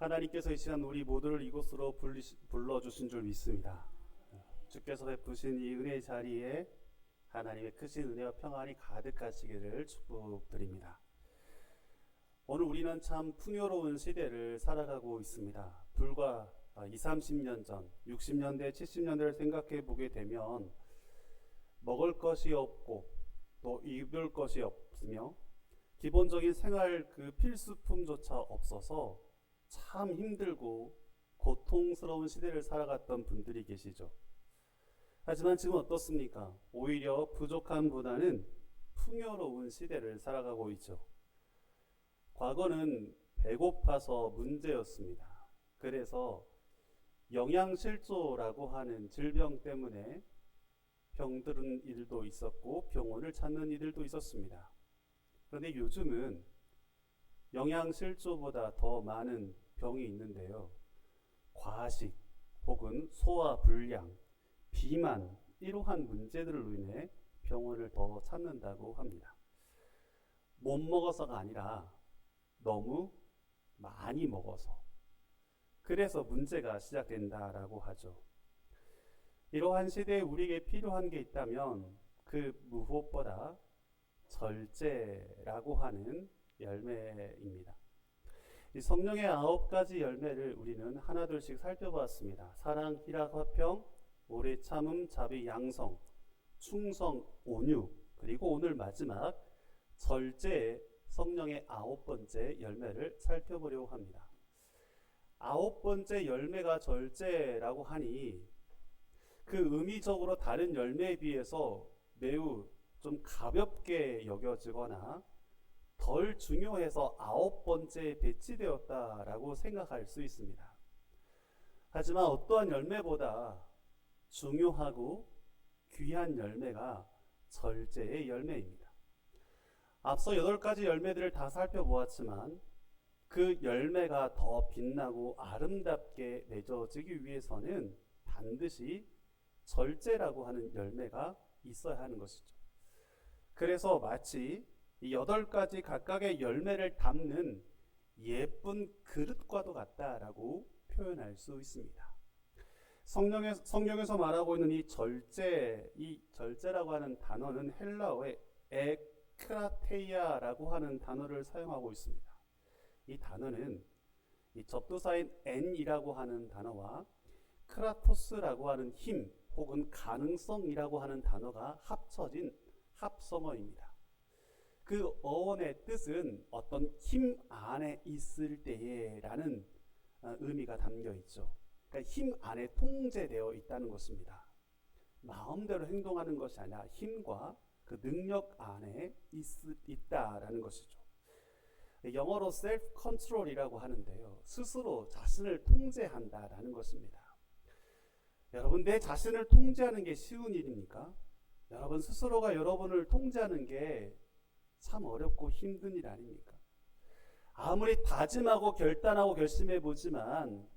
하나님께서 이 시간 우리 모두를 이곳으로 불러주신 줄 믿습니다. 주께서 베푸신 이 은혜의 자리에 하나님의 크신 은혜와 평안이 가득하시기를 축복드립니다. 오늘 우리는 참 풍요로운 시대를 살아가고 있습니다. 불과 20, 30년 전, 60년대, 70년대를 생각해 보게 되면 먹을 것이 없고 또 입을 것이 없으며 기본적인 생활 필수품조차 없어서 참 힘들고 고통스러운 시대를 살아갔던 분들이 계시죠. 하지만 지금 어떻습니까? 오히려 부족함보다는 풍요로운 시대를 살아가고 있죠. 과거는 배고파서 문제였습니다. 그래서 영양실조라고 하는 질병 때문에 병드는 이들도 있었고 병원을 찾는 이들도 있었습니다. 그런데 요즘은 영양실조보다 더 많은 병이 있는데요. 과식 혹은 소화불량, 비만 이러한 문제들로 인해 병원을 더 찾는다고 합니다. 못 먹어서가 아니라 너무 많이 먹어서 그래서 문제가 시작된다라고 하죠. 이러한 시대에 우리에게 필요한 게 있다면 그 무엇보다 절제라고 하는 열매입니다. 이 성령의 9가지 열매를 우리는 하나둘씩 살펴보았습니다. 사랑, 희락, 화평, 오래 참음, 자비, 양성, 충성, 온유, 그리고 오늘 마지막 절제의 성령의 9번째 열매를 살펴보려고 합니다. 9번째 열매가 절제라고 하니 그 의미적으로 다른 열매에 비해서 매우 좀 가볍게 여겨지거나 덜 중요해서 9번째에 배치되었다라고 생각할 수 있습니다. 하지만 어떠한 열매보다 중요하고 귀한 열매가 절제의 열매입니다. 앞서 8가지 열매들을 다 살펴보았지만 그 열매가 더 빛나고 아름답게 맺어지기 위해서는 반드시 절제라고 하는 열매가 있어야 하는 것이죠. 그래서 마치 이 8가지 각각의 열매를 담는 예쁜 그릇과도 같다라고 표현할 수 있습니다. 성경에서 말하고 있는 이 절제라고 하는 단어는 헬라어의 에크라테이아라고 하는 단어를 사용하고 있습니다. 이 단어는 이 접두사인 n이라고 하는 단어와 크라토스라고 하는 힘 혹은 가능성이라고 하는 단어가 합쳐진 합성어입니다. 그 어원의 뜻은 어떤 힘 안에 있을 때에라는 의미가 담겨 있죠. 그러니까 힘 안에 통제되어 있다는 것입니다. 마음대로 행동하는 것이 아니라 힘과 그 능력 안에 있다라는 것이죠. 영어로 self-control이라고 하는데요. 스스로 자신을 통제한다라는 것입니다. 여러분, 내 자신을 통제하는 게 쉬운 일입니까? 여러분 스스로가 여러분을 통제하는 게 참 어렵고 힘든 일 아닙니까? 아무리 다짐하고 결단하고 결심해 보지만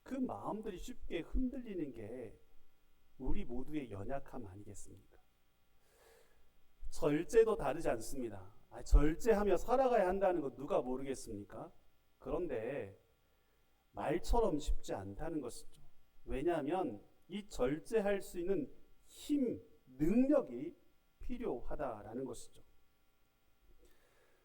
그 마음들이 쉽게 흔들리는 게 우리 모두의 연약함 아니겠습니까? 절제도 다르지 않습니다. 절제하며 살아가야 한다는 거 누가 모르겠습니까? 그런데 말처럼 쉽지 않다는 것이죠. 왜냐하면 이 절제할 수 있는 힘, 능력이 필요하다라는 것이죠.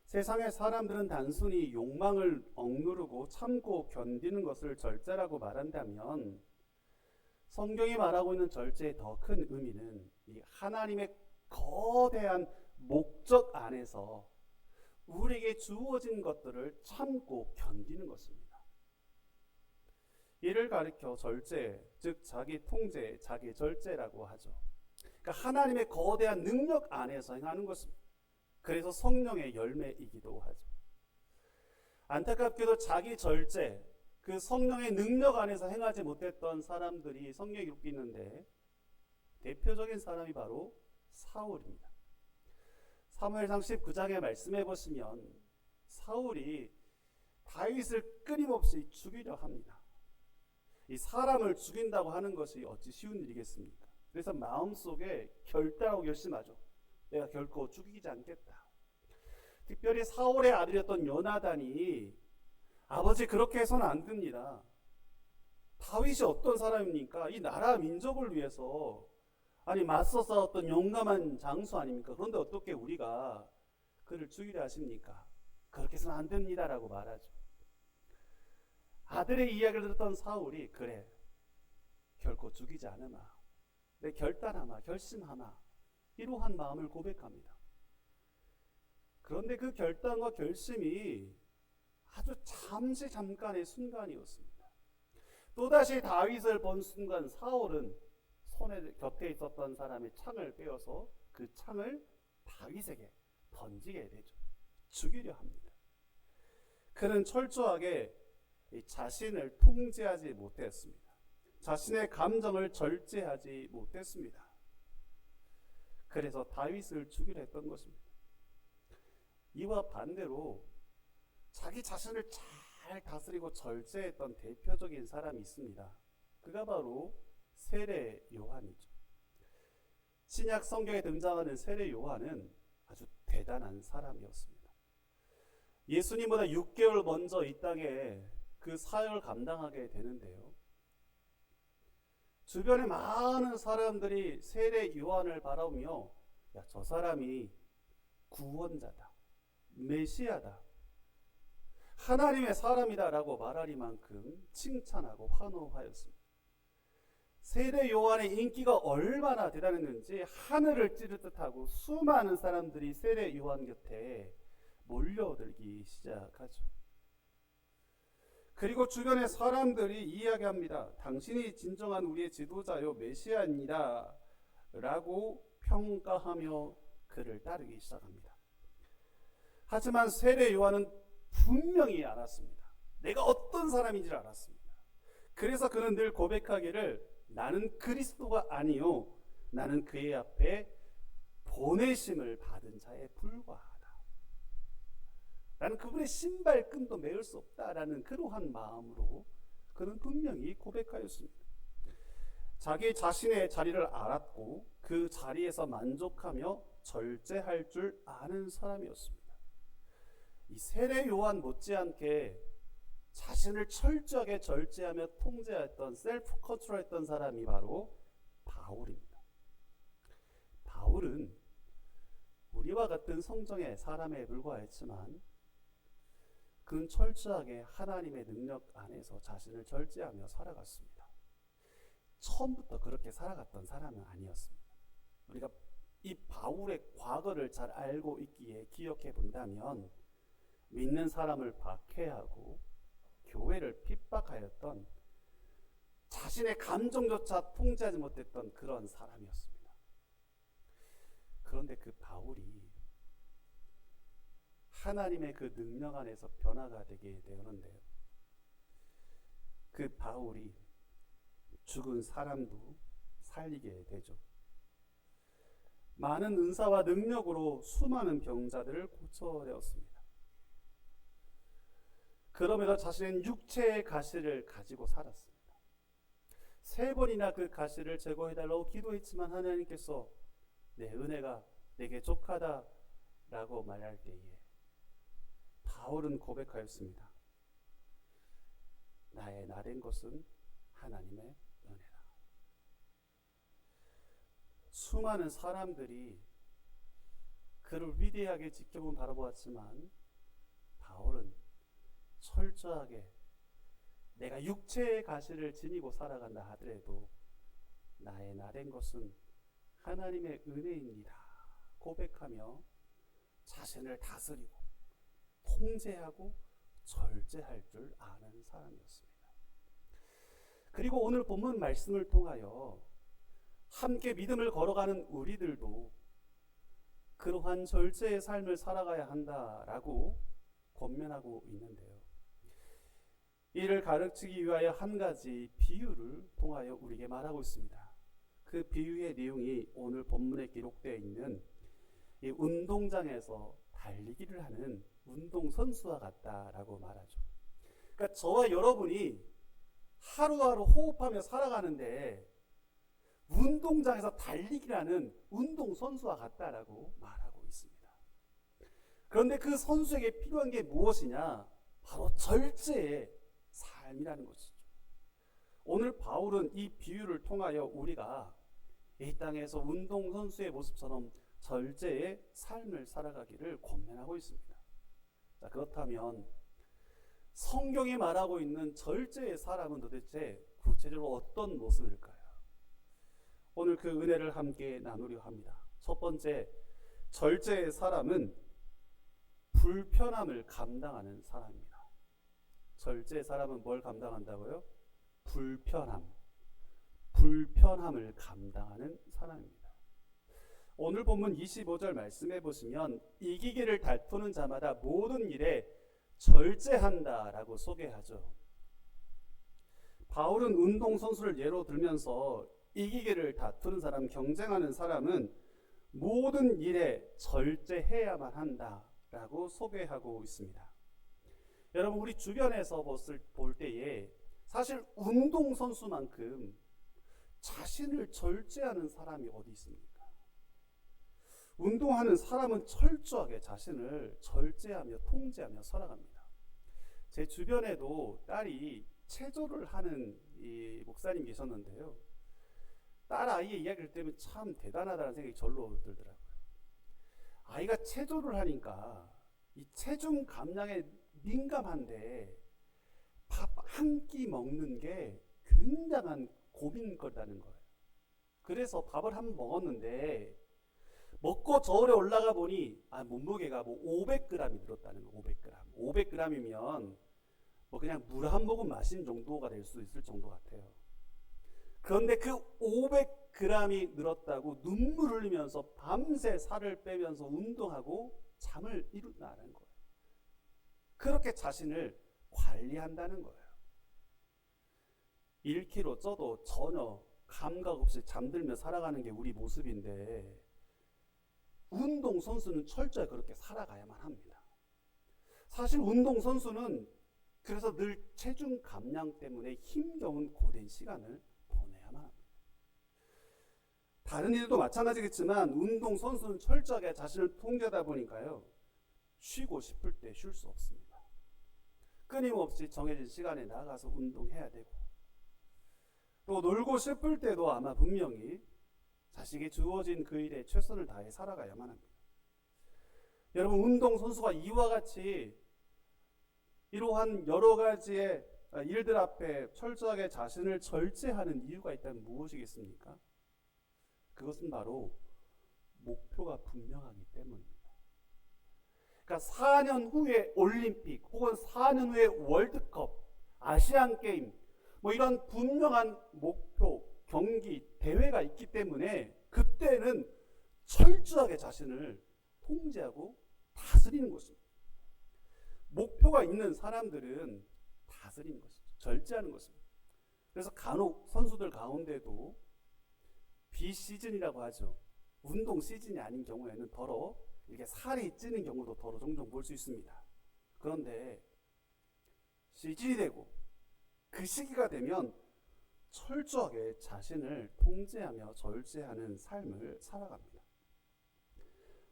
세상의 사람들은 단순히 욕망을 억누르고 참고 견디는 것을 절제라고 말한다면 성경이 말하고 있는 절제의 더 큰 의미는 이 하나님의 거대한 목적 안에서 우리에게 주어진 것들을 참고 견디는 것입니다. 이를 가리켜 절제, 즉 자기 통제, 자기 절제라고 하죠. 그러니까 하나님의 거대한 능력 안에서 행하는 것입니다. 그래서 성령의 열매이기도 하죠. 안타깝게도 자기 절제, 그 성령의 능력 안에서 행하지 못했던 사람들이 성경에 기록되어 있는데 대표적인 사람이 바로 사울입니다. 사무엘상 19장에 말씀해 보시면 사울이 다윗을 끊임없이 죽이려 합니다. 이 사람을 죽인다고 하는 것이 어찌 쉬운 일이겠습니까? 그래서 마음속에 결단하고 결심하죠. 내가 결코 죽이지 않겠다. 특별히 사울의 아들이었던 요나단이 아버지 그렇게 해서는 안 됩니다. 다윗이 어떤 사람입니까? 이 나라 민족을 위해서 맞서 싸웠던 용감한 장수 아닙니까? 그런데 어떻게 우리가 그를 죽이려 하십니까? 그렇게 해서는 안 됩니다라고 말하죠. 아들의 이야기를 들었던 사울이 그래 결코 죽이지 않으마, 내 결단하마, 결심하마, 이러한 마음을 고백합니다. 그런데 그 결단과 결심이 아주 잠깐의 순간이었습니다. 또다시 다윗을 본 순간 사울은 손에 곁에 있었던 사람의 창을 빼어서 그 창을 다윗에게 던지게 되죠. 죽이려 합니다. 그는 철저하게 자신을 통제하지 못했습니다. 자신의 감정을 절제하지 못했습니다. 그래서 다윗을 죽이려 했던 것입니다. 이와 반대로 자기 자신을 잘 다스리고 절제했던 대표적인 사람이 있습니다. 그가 바로 세례 요한이죠. 신약 성경에 등장하는 세례 요한은 아주 대단한 사람이었습니다. 예수님보다 6개월 먼저 이 땅에 그 사역을 감당하게 되는데요. 주변에 많은 사람들이 세례 요한을 바라보며 야, 저 사람이 구원자다, 메시아다, 하나님의 사람이다라고 말하리만큼 칭찬하고 환호하였습니다. 세례 요한의 인기가 얼마나 대단했는지 하늘을 찌를 듯하고 수많은 사람들이 세례 요한 곁에 몰려들기 시작하죠. 그리고 주변의 사람들이 이야기합니다. 당신이 진정한 우리의 지도자요 메시아입니다 라고 평가하며 그를 따르기 시작합니다. 하지만 세례 요한은 분명히 알았습니다. 내가 어떤 사람인지를 알았습니다. 그래서 그는 늘 고백하기를 나는 그리스도가 아니요 나는 그의 앞에 보내심을 받은 자에 불과하다. 나는 그분의 신발끈도 메울 수 없다라는 그러한 마음으로 그는 분명히 고백하였습니다. 자기 자신의 자리를 알았고 그 자리에서 만족하며 절제할 줄 아는 사람이었습니다. 이 세례 요한 못지않게 자신을 철저하게 절제하며 통제했던 셀프 컨트롤했던 사람이 바로 바울입니다. 바울은 우리와 같은 성정의 사람에 불과했지만 그는 철저하게 하나님의 능력 안에서 자신을 절제하며 살아갔습니다. 처음부터 그렇게 살아갔던 사람은 아니었습니다. 우리가 이 바울의 과거를 잘 알고 있기에 기억해 본다면 믿는 사람을 박해하고 교회를 핍박하였던, 자신의 감정조차 통제하지 못했던 그런 사람이었습니다. 그런데 그 바울이 하나님의 그 능력 안에서 변화가 되게 되었는데요. 그 바울이 죽은 사람도 살리게 되죠. 많은 은사와 능력으로 수많은 병자들을 고쳐내었습니다. 그러면서 자신은 육체의 가시를 가지고 살았습니다. 3번이나 그 가시를 제거해달라고 기도했지만 하나님께서 내 은혜가 내게 족하다라고 말할 때에 바울은 고백하였습니다. 나의 나된 것은 하나님의 은혜다. 수많은 사람들이 그를 위대하게 지켜본 바라보았지만 바울은 철저하게 내가 육체의 가시를 지니고 살아간다 하더라도 나의 나된 것은 하나님의 은혜입니다 고백하며 자신을 다스리고 통제하고 절제할 줄 아는 사람이었습니다. 그리고 오늘 본문 말씀을 통하여 함께 믿음을 걸어가는 우리들도 그러한 절제의 삶을 살아가야 한다라고 권면하고 있는데요. 이를 가르치기 위하여 한 가지 비유를 통하여 우리에게 말하고 있습니다. 그 비유의 내용이 오늘 본문에 기록되어 있는 이 운동장에서 달리기를 하는 운동선수와 같다라고 말하죠. 그러니까 저와 여러분이 하루하루 호흡하며 살아가는데 운동장에서 달리기를 하는 운동선수와 같다라고 말하고 있습니다. 그런데 그 선수에게 필요한 게 무엇이냐? 바로 절제의 삶이라는 것이죠. 오늘 바울은 이 비유를 통하여 우리가 이 땅에서 운동선수의 모습처럼 절제의 삶을 살아가기를 권면하고 있습니다. 자, 그렇다면 성경이 말하고 있는 절제의 사람은 도대체 구체적으로 어떤 모습일까요? 오늘 그 은혜를 함께 나누려 합니다. 첫 번째, 절제의 사람은 불편함을 감당하는 사람입니다. 절제의 사람은 뭘 감당한다고요? 불편함을 감당하는 사람입니다. 오늘 본문 25절 말씀해 보시면 이기기를 다투는 자마다 모든 일에 절제한다라고 소개하죠. 바울은 운동선수를 예로 들면서 이기기를 다투는 사람, 경쟁하는 사람은 모든 일에 절제해야만 한다라고 소개하고 있습니다. 여러분, 우리 주변에서 볼 때에 사실 운동선수만큼 자신을 절제하는 사람이 어디 있습니까? 운동하는 사람은 철저하게 자신을 절제하며 통제하며 살아갑니다. 제 주변에도 딸이 체조를 하는 이 목사님 계셨는데요. 딸 아이의 이야기를 들으면 참 대단하다는 생각이 절로 들더라고요. 아이가 체조를 하니까 이 체중 감량에 민감한데 밥 한 끼 먹는 게 굉장한 고민거리라는 거예요. 그래서 밥을 한 번 먹었는데 먹고 저울에 올라가 보니 몸무게가 500g이 늘었다는 거예요. 500g. 500g이면 그냥 물 한 모금 마신 정도가 될 수 있을 정도 같아요. 그런데 그 500g이 늘었다고 눈물 흘리면서 밤새 살을 빼면서 운동하고 잠을 이룬다는 거예요. 그렇게 자신을 관리한다는 거예요. 1kg 쪄도 전혀 감각 없이 잠들며 살아가는 게 우리 모습인데 운동선수는 철저히 그렇게 살아가야만 합니다. 사실 운동선수는 그래서 늘 체중 감량 때문에 힘겨운 고된 시간을 보내야만 합니다. 다른 일도 마찬가지겠지만 운동선수는 철저하게 자신을 통제하다 보니까요, 쉬고 싶을 때 쉴 수 없습니다. 끊임없이 정해진 시간에 나가서 운동해야 되고, 또 놀고 싶을 때도 아마 분명히 자식이 주어진 그 일에 최선을 다해 살아가야만 합니다. 여러분, 운동선수가 이와 같이 이러한 여러 가지의 일들 앞에 철저하게 자신을 절제하는 이유가 있다면 무엇이겠습니까? 그것은 바로 목표가 분명하기 때문입니다. 그러니까 4년 후에 올림픽 혹은 4년 후에 월드컵, 아시안게임 이런 분명한 목표, 경기, 대회가 있기 때문에 그때는 철저하게 자신을 통제하고 다스리는 것입니다. 목표가 있는 사람들은 다스리는 것이죠. 절제하는 것입니다. 그래서 간혹 선수들 가운데도 비시즌이라고 하죠. 운동 시즌이 아닌 경우에는 더러 이렇게 살이 찌는 경우도 더러 종종 볼 수 있습니다. 그런데 시즌이 되고 그 시기가 되면 철저하게 자신을 통제하며 절제하는 삶을 살아갑니다.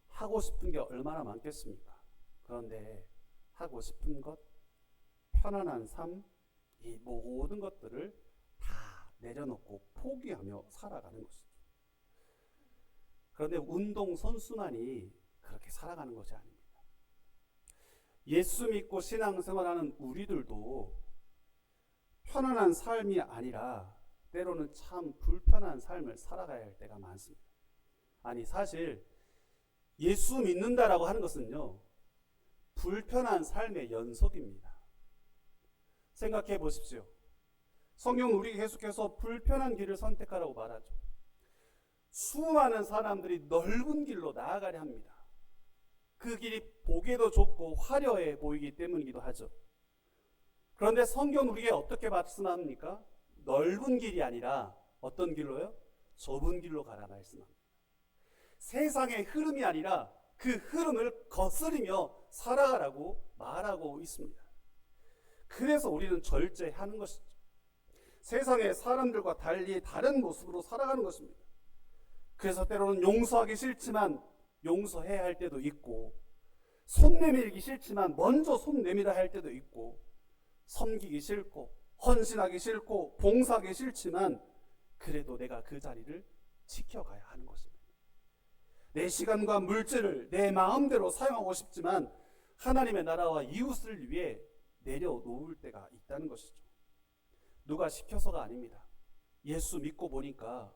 하고 싶은 게 얼마나 많겠습니까? 그런데 하고 싶은 것, 편안한 삶, 이 모든 것들을 다 내려놓고 포기하며 살아가는 것이죠. 그런데 운동선수만이 그렇게 살아가는 것이 아닙니다. 예수 믿고 신앙생활하는 우리들도 편안한 삶이 아니라 때로는 참 불편한 삶을 살아가야 할 때가 많습니다. 아니, 사실 예수 믿는다라고 하는 것은요, 불편한 삶의 연속입니다. 생각해 보십시오. 성경은 우리에게 계속해서 불편한 길을 선택하라고 말하죠. 수많은 사람들이 넓은 길로 나아가려 합니다. 그 길이 보기에도 좋고 화려해 보이기 때문이기도 하죠. 그런데 성경은 우리에게 어떻게 말씀합니까? 넓은 길이 아니라 어떤 길로요? 좁은 길로 가라 말씀합니다. 세상의 흐름이 아니라 그 흐름을 거스르며 살아가라고 말하고 있습니다. 그래서 우리는 절제하는 것이죠. 세상의 사람들과 달리 다른 모습으로 살아가는 것입니다. 그래서 때로는 용서하기 싫지만 용서해야 할 때도 있고, 손 내밀기 싫지만 먼저 손 내밀어야 할 때도 있고, 섬기기 싫고 헌신하기 싫고 봉사하기 싫지만 그래도 내가 그 자리를 지켜가야 하는 것입니다. 내 시간과 물질을 내 마음대로 사용하고 싶지만 하나님의 나라와 이웃을 위해 내려놓을 때가 있다는 것이죠. 누가 시켜서가 아닙니다. 예수 믿고 보니까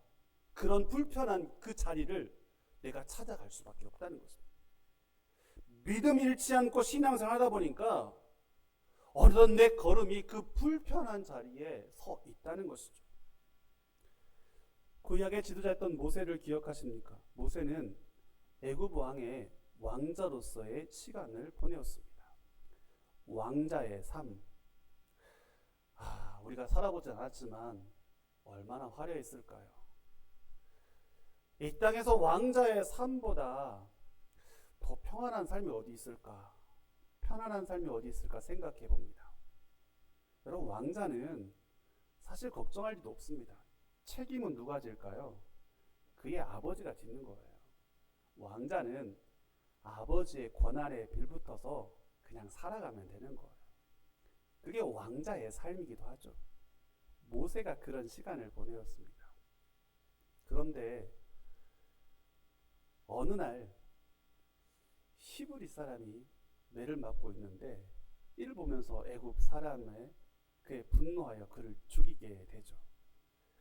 그런 불편한 그 자리를 내가 찾아갈 수밖에 없다는 것입니다. 믿음 잃지 않고 신앙생활 하다 보니까 어느덧 내 걸음이 그 불편한 자리에 서 있다는 것이죠. 구약의 지도자였던 모세를 기억하십니까? 모세는 애굽 왕의 왕자로서의 시간을 보내었습니다. 왕자의 삶. 우리가 살아보지 않았지만 얼마나 화려했을까요? 이 땅에서 왕자의 삶보다 더 평안한 삶이 어디 있을까? 편안한 삶이 어디 있을까 생각해 봅니다. 여러분, 왕자는 사실 걱정할 일도 없습니다. 책임은 누가 질까요? 그의 아버지가 짓는 거예요. 왕자는 아버지의 권한에 빌붙어서 그냥 살아가면 되는 거예요. 그게 왕자의 삶이기도 하죠. 모세가 그런 시간을 보내었습니다. 그런데 어느 날 히브리 사람이 매를 맞고 있는데 이를 보면서 애굽 사람의 그의 분노하여 그를 죽이게 되죠.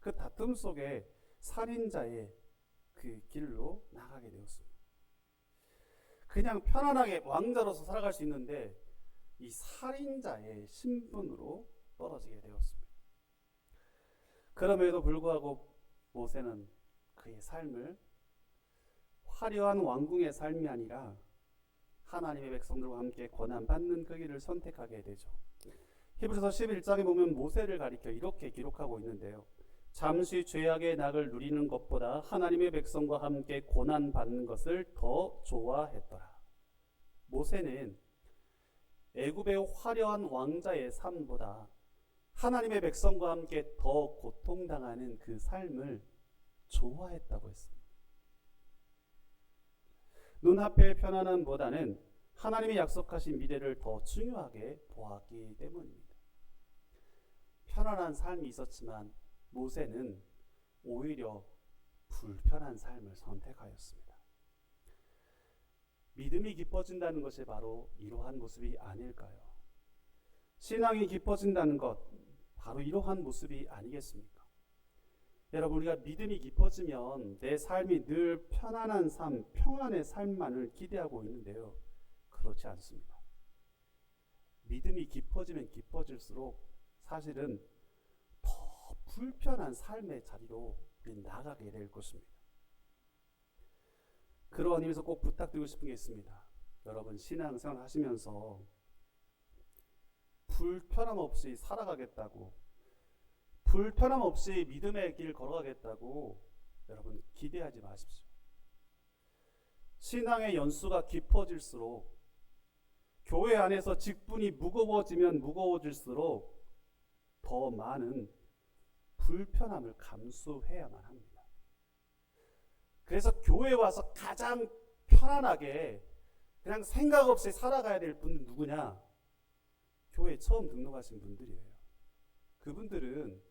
그 다툼 속에 살인자의 그 길로 나가게 되었습니다. 그냥 편안하게 왕자로서 살아갈 수 있는데 이 살인자의 신분으로 떨어지게 되었습니다. 그럼에도 불구하고 모세는 그의 삶을 화려한 왕궁의 삶이 아니라 하나님의 백성들과 함께 고난받는 그 길을 선택하게 되죠. 히브리서 11장에 보면 모세를 가리켜 이렇게 기록하고 있는데요. 잠시 죄악의 낙을 누리는 것보다 하나님의 백성과 함께 고난받는 것을 더 좋아했더라. 모세는 애굽의 화려한 왕자의 삶보다 하나님의 백성과 함께 더 고통당하는 그 삶을 좋아했다고 했습니다. 눈앞의 편안함보다는 하나님이 약속하신 미래를 더 중요하게 보았기 때문입니다. 편안한 삶이 있었지만 모세는 오히려 불편한 삶을 선택하였습니다. 믿음이 깊어진다는 것이 바로 이러한 모습이 아닐까요? 신앙이 깊어진다는 것, 바로 이러한 모습이 아니겠습니까? 여러분, 우리가 믿음이 깊어지면 내 삶이 늘 편안한 삶, 평안의 삶만을 기대하고 있는데요. 그렇지 않습니다. 믿음이 깊어지면 깊어질수록 사실은 더 불편한 삶의 자리로 나아가게 될 것입니다. 그러한 의미에서 꼭 부탁드리고 싶은 게 있습니다. 여러분, 신앙생활 하시면서 불편함 없이 살아가겠다고, 불편함 없이 믿음의 길 걸어가겠다고 여러분 기대하지 마십시오. 신앙의 연수가 깊어질수록, 교회 안에서 직분이 무거워지면 무거워질수록 더 많은 불편함을 감수해야만 합니다. 그래서 교회에 와서 가장 편안하게 그냥 생각 없이 살아가야 될 분은 누구냐? 교회에 처음 등록하신 분들이에요. 그분들은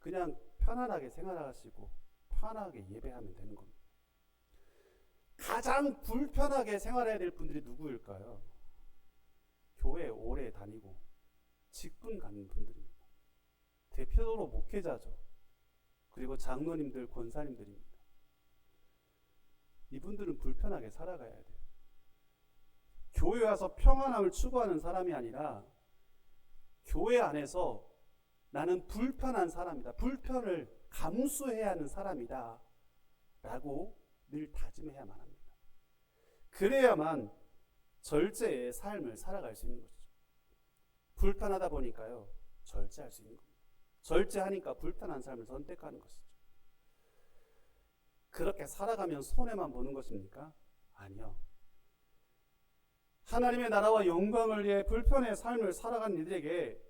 그냥 편안하게 생활하시고 편안하게 예배하면 되는 겁니다. 가장 불편하게 생활해야 될 분들이 누구일까요? 교회 오래 다니고 직분 갖는 분들입니다. 대표적으로 목회자죠. 그리고 장로님들, 권사님들입니다. 이분들은 불편하게 살아가야 돼요. 교회 와서 평안함을 추구하는 사람이 아니라 교회 안에서 나는 불편한 사람이다, 불편을 감수해야 하는 사람이다 라고 늘 다짐해야만 합니다. 그래야만 절제의 삶을 살아갈 수 있는 것이죠. 불편하다 보니까요, 절제할 수 있는 겁니다. 절제하니까 불편한 삶을 선택하는 것이죠. 그렇게 살아가면 손해만 보는 것입니까? 아니요. 하나님의 나라와 영광을 위해 불편의 삶을 살아간 이들에게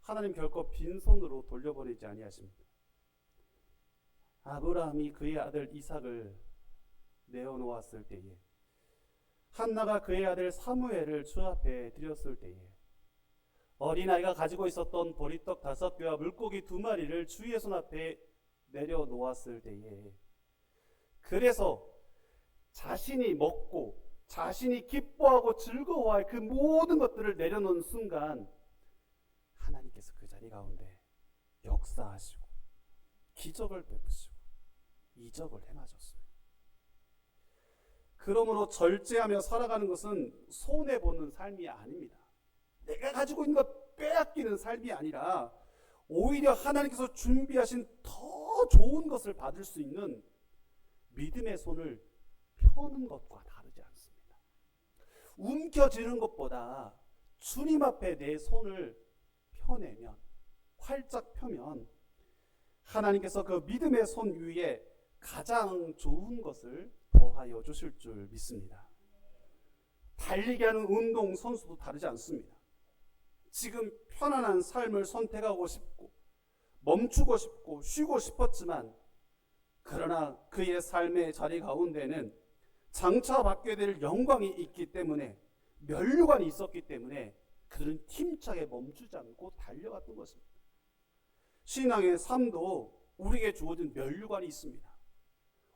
하나님 결코 빈손으로 돌려보내지 아니하십니다. 아브라함이 그의 아들 이삭을 내어놓았을 때에 한나가 그의 아들 사무엘을 주 앞에 드렸을 때에 어린아이가 가지고 있었던 보리떡 5개와 물고기 2마리를 주의 손 앞에 내려놓았을 때에, 그래서 자신이 먹고 자신이 기뻐하고 즐거워할 그 모든 것들을 내려놓은 순간 하나님께서 그 자리 가운데 역사하시고 기적을 베푸시고 이적을 행하셨습니다. 그러므로 절제하며 살아가는 것은 손해보는 삶이 아닙니다. 내가 가지고 있는 것 빼앗기는 삶이 아니라 오히려 하나님께서 준비하신 더 좋은 것을 받을 수 있는 믿음의 손을 펴는 것과 다르지 않습니다. 움켜쥐는 것보다 주님 앞에 내 손을 펴내면, 활짝 펴면 하나님께서 그 믿음의 손 위에 가장 좋은 것을 더하여 주실 줄 믿습니다. 달리기 하는 운동 선수도 다르지 않습니다. 지금 편안한 삶을 선택하고 싶고 멈추고 싶고 쉬고 싶었지만, 그러나 그의 삶의 자리 가운데는 장차 받게 될 영광이 있기 때문에, 면류관이 있었기 때문에 그들은 힘차게 멈추지 않고 달려갔던 것입니다. 신앙의 삶도 우리에게 주어진 면류관이 있습니다.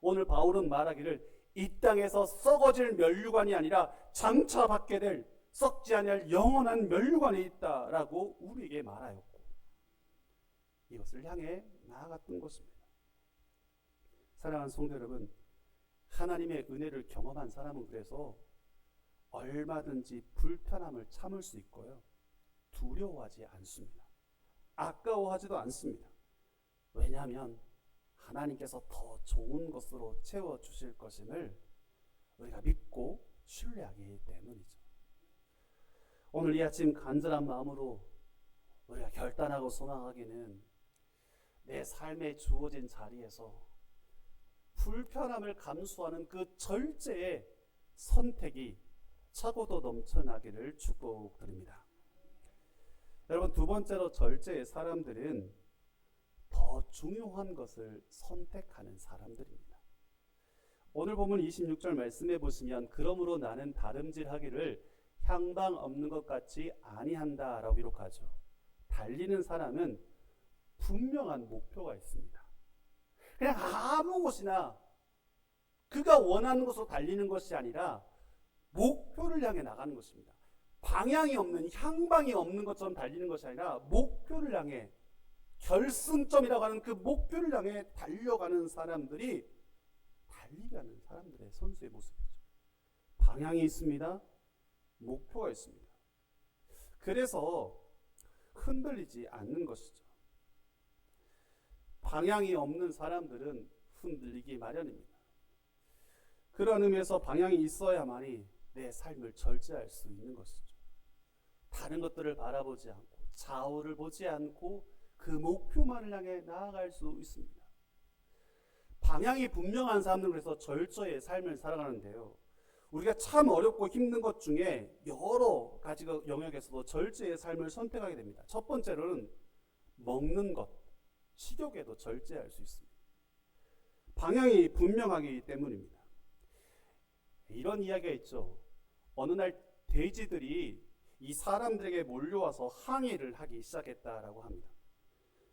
오늘 바울은 말하기를 이 땅에서 썩어질 면류관이 아니라 장차 받게 될 썩지 아니할 영원한 면류관이 있다라고 우리에게 말하였고, 이것을 향해 나아갔던 것입니다. 사랑하는 성도 여러분, 하나님의 은혜를 경험한 사람은 그래서 얼마든지 불편함을 참을 수 있고요, 두려워하지 않습니다. 아까워하지도 않습니다. 왜냐하면 하나님께서 더 좋은 것으로 채워주실 것임을 우리가 믿고 신뢰하기 때문이죠. 오늘 이 아침 간절한 마음으로 우리가 결단하고 소망하기는 내 삶에 주어진 자리에서 불편함을 감수하는 그 절제의 선택이 차고도 넘쳐나기를 축복드립니다. 여러분, 두 번째로 절제의 사람들은 더 중요한 것을 선택하는 사람들입니다. 오늘 본문 26절 말씀해 보시면, 그러므로 나는 다름질하기를 향방 없는 것 같이 아니한다 라고 기록하죠. 달리는 사람은 분명한 목표가 있습니다. 그냥 아무 곳이나 그가 원하는 곳으로 달리는 것이 아니라 목표를 향해 나가는 것입니다. 방향이 없는, 향방이 없는 것처럼 달리는 것이 아니라 목표를 향해, 결승점이라고 하는 그 목표를 향해 달려가는 사람들이 달리가는 사람들의 선수의 모습이죠. 방향이 있습니다. 목표가 있습니다. 그래서 흔들리지 않는 것이죠. 방향이 없는 사람들은 흔들리기 마련입니다. 그런 의미에서 방향이 있어야만이 내 삶을 절제할 수 있는 것이죠. 다른 것들을 바라보지 않고 좌우를 보지 않고 그 목표만을 향해 나아갈 수 있습니다. 방향이 분명한 사람들은 그래서 절제의 삶을 살아가는데요, 우리가 참 어렵고 힘든 것 중에 여러 가지 영역에서도 절제의 삶을 선택하게 됩니다. 첫 번째로는 먹는 것, 식욕에도 절제할 수 있습니다. 방향이 분명하기 때문입니다. 이런 이야기가 있죠. 어느 날 돼지들이 이 사람들에게 몰려와서 항의를 하기 시작했다라고 합니다.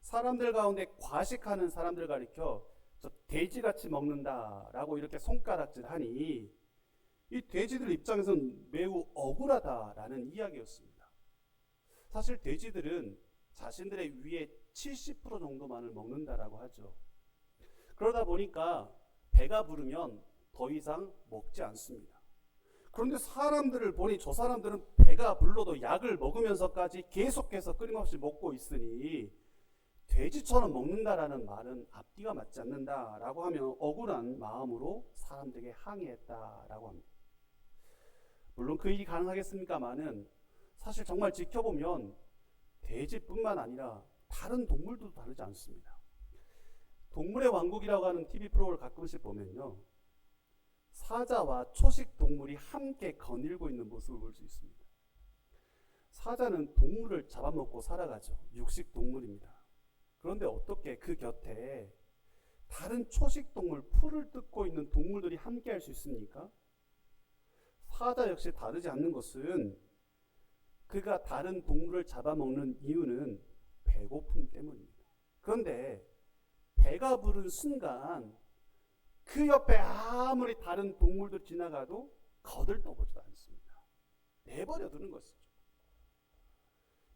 사람들 가운데 과식하는 사람들 가리켜 저 돼지같이 먹는다라고 이렇게 손가락질하니 이 돼지들 입장에서는 매우 억울하다라는 이야기였습니다. 사실 돼지들은 자신들의 위의 70% 정도만을 먹는다라고 하죠. 그러다 보니까 배가 부르면 더 이상 먹지 않습니다. 그런데 사람들을 보니 저 사람들은 배가 불러도 약을 먹으면서까지 계속해서 끊임없이 먹고 있으니 돼지처럼 먹는다라는 말은 앞뒤가 맞지 않는다라고 하며 억울한 마음으로 사람들에게 항의했다라고 합니다. 물론 그 일이 가능하겠습니까마는 사실 정말 지켜보면 돼지뿐만 아니라 다른 동물도 다르지 않습니다. 동물의 왕국이라고 하는 TV 프로를 가끔씩 보면요, 사자와 초식 동물이 함께 거닐고 있는 모습을 볼 수 있습니다. 사자는 동물을 잡아먹고 살아가죠. 육식 동물입니다. 그런데 어떻게 그 곁에 다른 초식 동물, 풀을 뜯고 있는 동물들이 함께 할 수 있습니까? 사자 역시 다르지 않는 것은 그가 다른 동물을 잡아먹는 이유는 배고픔 때문입니다. 그런데 배가 부른 순간 그 옆에 아무리 다른 동물도 지나가도 거들떠보지도 않습니다. 내버려 두는 것이죠.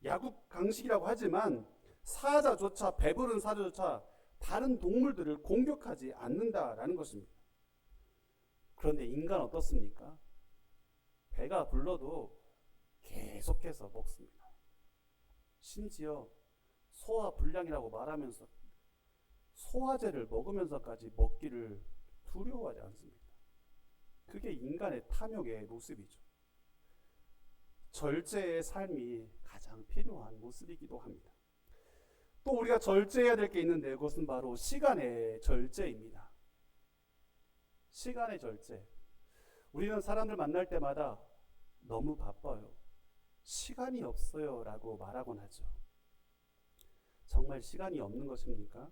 야구 강식이라고 하지만 사자조차, 배부른 사자조차 다른 동물들을 공격하지 않는다라는 것입니다. 그런데 인간 어떻습니까? 배가 불러도 계속해서 먹습니다. 심지어 소화불량이라고 말하면서 소화제를 먹으면서까지 먹기를 두려워하지 않습니다. 그게 인간의 탐욕의 모습이죠. 절제의 삶이 가장 필요한 모습이기도 합니다. 또 우리가 절제해야 될 게 있는데 그것은 바로 시간의 절제입니다. 시간의 절제. 우리는 사람들 만날 때마다 너무 바빠요, 시간이 없어요 라고 말하곤 하죠. 정말 시간이 없는 것입니까?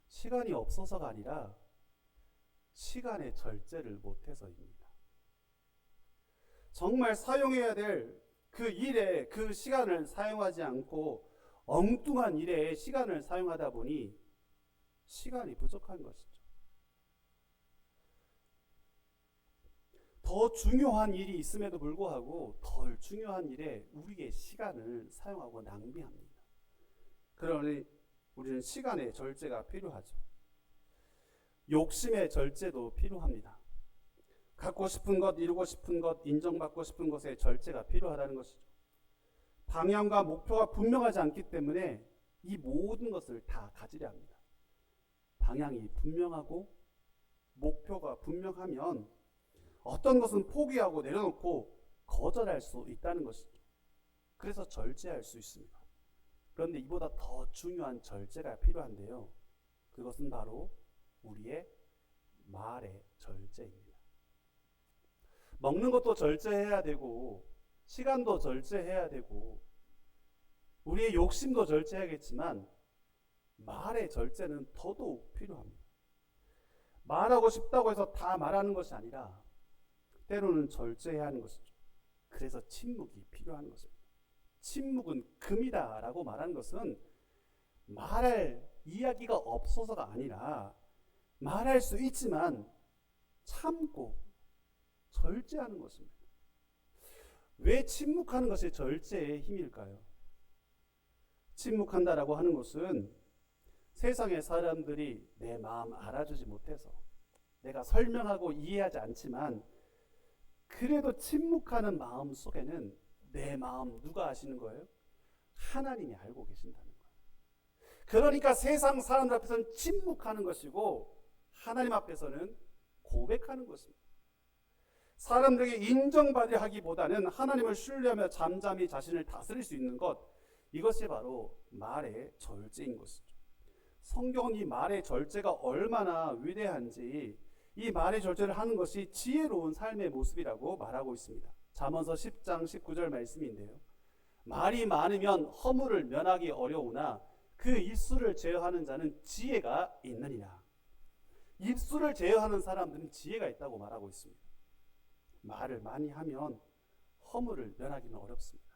시간이 없어서가 아니라 시간의 절제를 못해서입니다. 정말 사용해야 될 그 일에 그 시간을 사용하지 않고 엉뚱한 일에 시간을 사용하다 보니 시간이 부족한 것이죠. 더 중요한 일이 있음에도 불구하고 덜 중요한 일에 우리의 시간을 사용하고 낭비합니다. 그러니 우리는 시간의 절제가 필요하죠. 욕심의 절제도 필요합니다. 갖고 싶은 것, 이루고 싶은 것, 인정받고 싶은 것의 절제가 필요하다는 것이죠. 방향과 목표가 분명하지 않기 때문에 이 모든 것을 다 가지려 합니다. 방향이 분명하고 목표가 분명하면 어떤 것은 포기하고 내려놓고 거절할 수 있다는 것이죠. 그래서 절제할 수 있습니다. 그런데 이보다 더 중요한 절제가 필요한데요. 그것은 바로 우리의 말의 절제입니다. 먹는 것도 절제해야 되고 시간도 절제해야 되고 우리의 욕심도 절제해야겠지만 말의 절제는 더더욱 필요합니다. 말하고 싶다고 해서 다 말하는 것이 아니라 때로는 절제해야 하는 것이죠. 그래서 침묵이 필요한 것입니다. 침묵은 금이다 라고 말하는 것은 말할 이야기가 없어서가 아니라 말할 수 있지만 참고 절제하는 것입니다. 왜 침묵하는 것이 절제의 힘일까요? 침묵한다라고 하는 것은 세상의 사람들이 내 마음 알아주지 못해서 내가 설명하고 이해하지 않지만 그래도 침묵하는 마음 속에는 내 마음 누가 아시는 거예요? 하나님이 알고 계신다는 거예요. 그러니까 세상 사람들 앞에서는 침묵하는 것이고 하나님 앞에서는 고백하는 것입니다. 사람들에게 인정받으려 하기보다는 하나님을 신뢰하며 잠잠히 자신을 다스릴 수 있는 것, 이것이 바로 말의 절제인 것이죠. 성경은 이 말의 절제가 얼마나 위대한지 이 말의 절제를 하는 것이 지혜로운 삶의 모습이라고 말하고 있습니다. 잠언서 10장 19절 말씀인데요. 말이 많으면 허물을 면하기 어려우나 그 입술을 제어하는 자는 지혜가 있느니라. 입술을 제어하는 사람들은 지혜가 있다고 말하고 있습니다. 말을 많이 하면 허물을 면하기는 어렵습니다.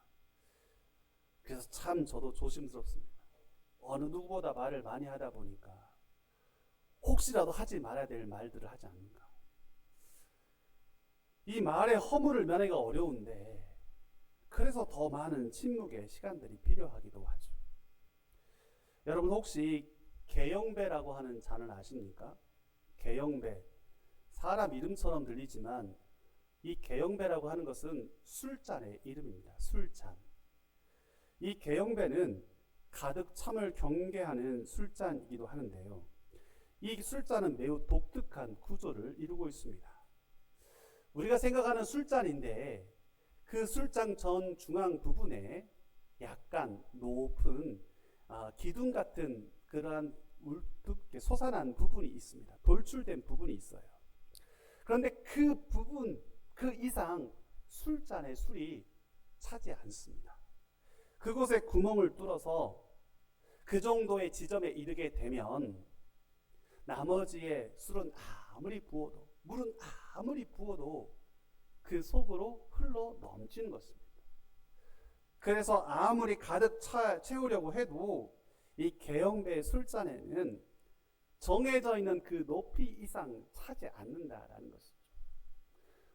그래서 참 저도 조심스럽습니다. 어느 누구보다 말을 많이 하다 보니까 혹시라도 하지 말아야 될 말들을 하지 않는가. 이 말의 허물을 면하기가 어려운데 그래서 더 많은 침묵의 시간들이 필요하기도 하죠. 여러분 혹시 개영배라고 하는 잔을 아십니까? 개영배, 사람 이름처럼 들리지만 이 개영배라고 하는 것은 술잔의 이름입니다. 술잔. 이 개영배는 가득 참을 경계하는 술잔이기도 하는데요. 이 술잔은 매우 독특한 구조를 이루고 있습니다. 우리가 생각하는 술잔인데 그 술잔 전 중앙 부분에 약간 높은 기둥 같은 그러한 솟아난 부분이 있습니다. 돌출된 부분이 있어요. 그런데 그 부분, 그 이상 술잔의 술이 차지 않습니다. 그곳에 구멍을 뚫어서 그 정도의 지점에 이르게 되면 나머지의 술은 아무리 부어도, 물은 아무리 부어도 그 속으로 흘러 넘치는 것입니다. 그래서 아무리 가득 채우려고 해도 이 계형배의 술잔에는 정해져 있는 그 높이 이상 차지 않는다라는 것이죠.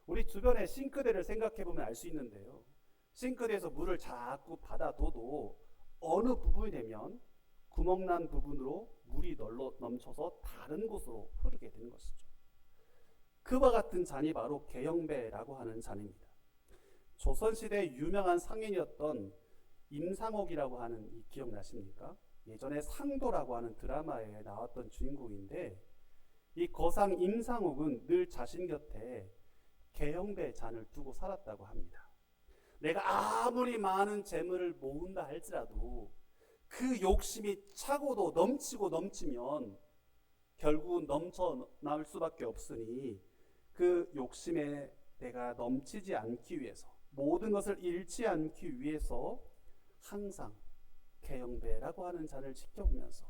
우리 주변의 싱크대를 생각해 보면 알 수 있는데요. 싱크대에서 물을 자꾸 받아둬도 어느 부분이 되면 구멍난 부분으로 물이 넘쳐서 다른 곳으로 흐르게 되는 것이죠. 그와 같은 잔이 바로 계형배라고 하는 잔입니다. 조선시대 유명한 상인이었던 임상옥이라고 하는 이 기억나십니까? 예전에 상도라고 하는 드라마에 나왔던 주인공인데 이 거상 임상옥은 늘 자신 곁에 계형배 잔을 두고 살았다고 합니다. 내가 아무리 많은 재물을 모은다 할지라도 그 욕심이 차고도 넘치고 넘치면 결국은 넘쳐 나올 수밖에 없으니 그 욕심에 내가 넘치지 않기 위해서 모든 것을 잃지 않기 위해서 항상 계형배라고 하는 잔을 지켜보면서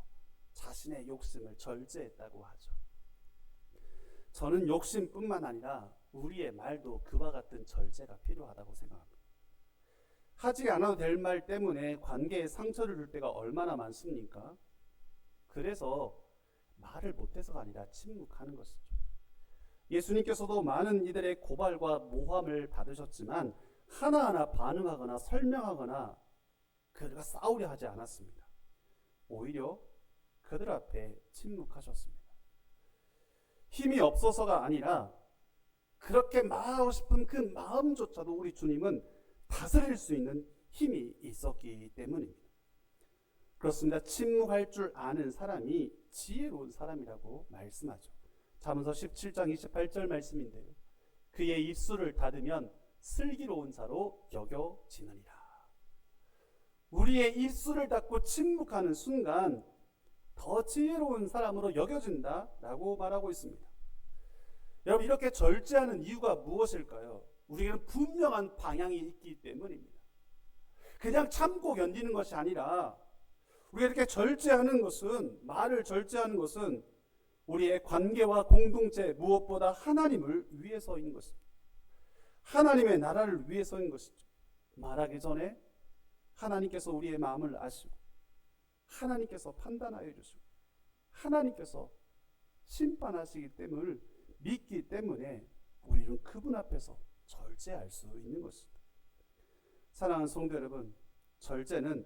자신의 욕심을 절제했다고 하죠. 저는 욕심뿐만 아니라 우리의 말도 그와 같은 절제가 필요하다고 생각합니다. 하지 않아도 될 말 때문에 관계에 상처를 줄 때가 얼마나 많습니까? 그래서 말을 못해서가 아니라 침묵하는 것이죠. 예수님께서도 많은 이들의 고발과 모함을 받으셨지만 하나하나 반응하거나 설명하거나 그들과 싸우려 하지 않았습니다. 오히려 그들 앞에 침묵하셨습니다. 힘이 없어서가 아니라 그렇게 말하고 싶은 그 마음조차도 우리 주님은 다스릴 수 있는 힘이 있었기 때문입니다. 그렇습니다. 침묵할 줄 아는 사람이 지혜로운 사람이라고 말씀하죠. 잠언서 17장 28절 말씀인데요. 그의 입술을 닫으면 슬기로운 자로 여겨지느니라. 우리의 입술을 닫고 침묵하는 순간 더 지혜로운 사람으로 여겨진다라고 말하고 있습니다. 여러분, 이렇게 절제하는 이유가 무엇일까요? 우리에게는 분명한 방향이 있기 때문입니다. 그냥 참고 견디는 것이 아니라 우리가 이렇게 절제하는 것은, 말을 절제하는 것은 우리의 관계와 공동체, 무엇보다 하나님을 위해서인 것입니다. 하나님의 나라를 위해서인 것이죠. 말하기 전에 하나님께서 우리의 마음을 아시고 하나님께서 판단하여 주시고 하나님께서 심판하시기 때문을 믿기 때문에 우리는 그분 앞에서 절제할 수 있는 것입니다. 사랑하는 성도 여러분, 절제는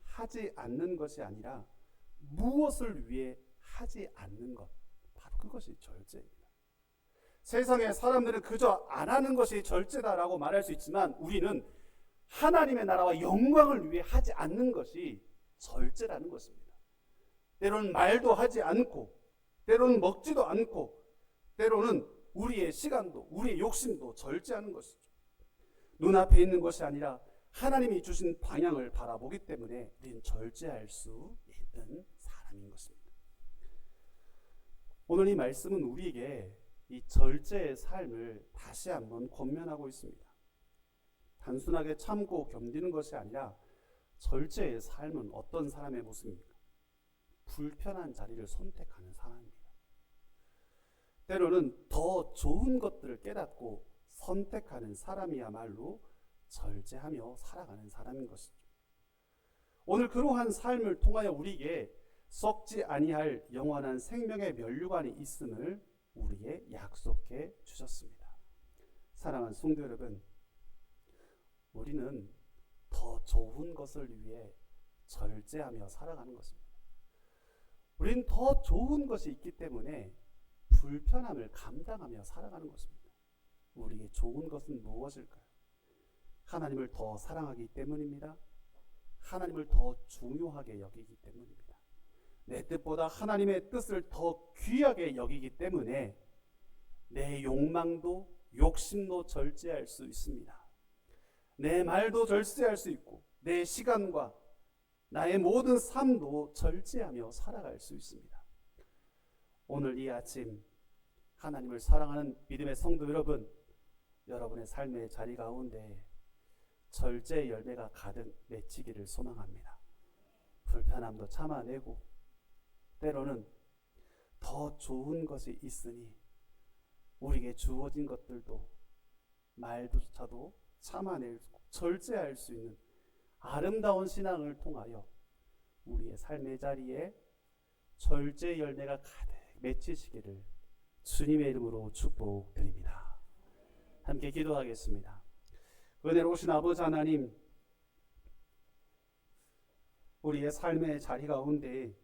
하지 않는 것이 아니라 무엇을 위해 하지 않는 것, 바로 그것이 절제입니다. 세상의 사람들은 그저 안 하는 것이 절제다라고 말할 수 있지만 우리는 하나님의 나라와 영광을 위해 하지 않는 것이 절제라는 것입니다. 때로는 말도 하지 않고, 때로는 먹지도 않고, 때로는 우리의 시간도, 우리의 욕심도 절제하는 것이죠. 눈앞에 있는 것이 아니라 하나님이 주신 방향을 바라보기 때문에 우리는 절제할 수 있는 사람인 것입니다. 오늘 이 말씀은 우리에게 이 절제의 삶을 다시 한번 권면하고 있습니다. 단순하게 참고 견디는 것이 아니라 절제의 삶은 어떤 사람의 모습입니까? 불편한 자리를 선택하는 사람입니다. 때로는 더 좋은 것들을 깨닫고 선택하는 사람이야말로 절제하며 살아가는 사람인 것이죠. 오늘 그러한 삶을 통하여 우리에게 썩지 아니할 영원한 생명의 면류관이 있음을 우리에게 약속해 주셨습니다. 사랑하는 성도 여러분, 우리는 더 좋은 것을 위해 절제하며 살아가는 것입니다. 우리는 더 좋은 것이 있기 때문에 불편함을 감당하며 살아가는 것입니다. 우리에게 좋은 것은 무엇일까요? 하나님을 더 사랑하기 때문입니다. 하나님을 더 중요하게 여기기 때문입니다. 내 뜻보다 하나님의 뜻을 더 귀하게 여기기 때문에 내 욕망도 욕심도 절제할 수 있습니다. 내 말도 절제할 수 있고 내 시간과 나의 모든 삶도 절제하며 살아갈 수 있습니다. 오늘 이 아침 하나님을 사랑하는 믿음의 성도 여러분, 여러분의 삶의 자리 가운데 절제의 열매가 가득 맺히기를 소망합니다. 불편함도 참아내고 때로는 더 좋은 것이 있으니 우리에게 주어진 것들도 말조차도 참아낼 절제할 수 있는 아름다운 신앙을 통하여 우리의 삶의 자리에 절제 열매가 가득 맺히시기를 주님의 이름으로 축복드립니다. 함께 기도하겠습니다. 은혜로우신 아버지 하나님, 우리의 삶의 자리 가운데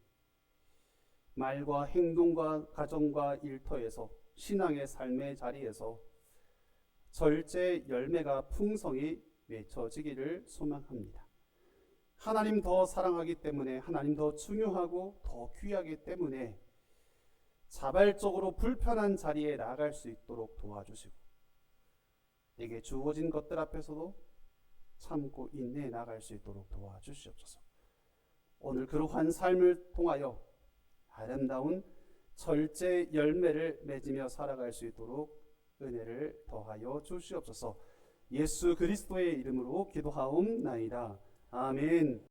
말과 행동과 가정과 일터에서 신앙의 삶의 자리에서 절제 열매가 풍성히 맺혀지기를 소망합니다. 하나님 더 사랑하기 때문에, 하나님 더 중요하고 더 귀하기 때문에 자발적으로 불편한 자리에 나아갈 수 있도록 도와주시고, 내게 주어진 것들 앞에서도 참고 인내해 나갈 수 있도록 도와주시옵소서. 오늘 그러한 삶을 통하여 아름다운 절제 열매를 맺으며 살아갈 수 있도록 은혜를 더하여 주시옵소서. 예수 그리스도의 이름으로 기도하옵나이다. 아멘.